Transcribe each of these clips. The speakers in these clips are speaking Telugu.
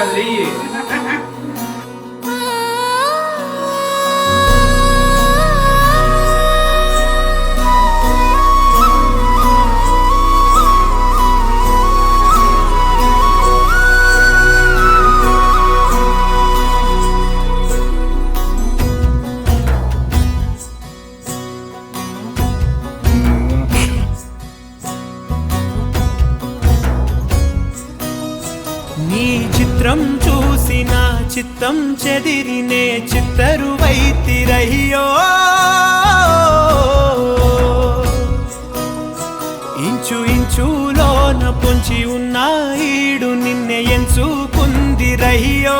కాదు. నీ చిత్రం చూసిన చిత్తం చెదిరినే చిత్తరువైతిరయ్యో ఇంచు ఇంచులోన పొంచి ఉన్న ఈడు నిన్నే ఎంచుకుందిరయ్యో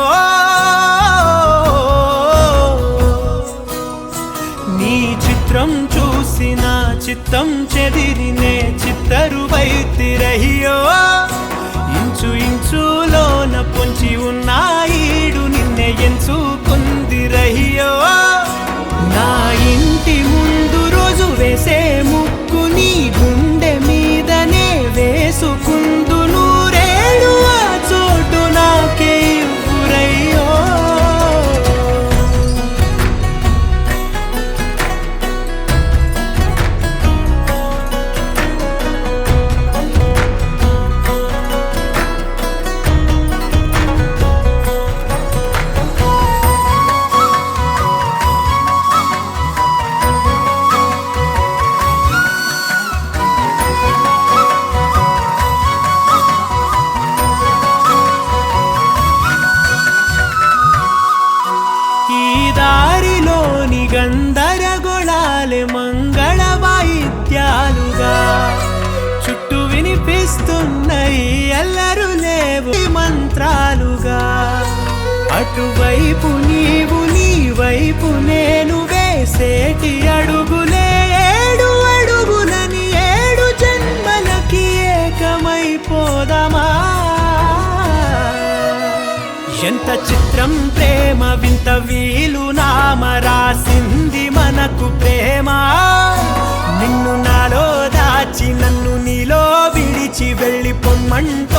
నీ చిత్రం చూసిన చిత్తం చెదిరినే చిత్తరువైతిరయ్యో ఇంచు ఇంచులోన పొంచి ఉన్న ఈడు నిన్నే ఎంచుకుందిరయ్యో నా ఇంటి ముందు రోజు వేసే ముక్కు నీ గుండె మీదనే వేసుకుందు నూరేడు ఆ చోటు నాకే ఇవ్వురయ్యో దారిలోని గందరగోళాలే మంగళ వాయిద్యాలుగా చుట్టూ వినిపిస్తున్నాయి ఎల్లరు లేవు మంత్రాలుగా అటువైపు నీవు నీ వైపు నేను వేసేటి అడుగులే ఏడు అడుగులని ఏడు జన్మలకి ఏకమైపోదామా ఎంత చిత్రం ప్రేమ వింత వీలు నామ రాసింది మనకు ప్రేమ నిన్ను నాలో దాచి నన్ను నీలో విడిచి వెళ్ళిపోమ్మంట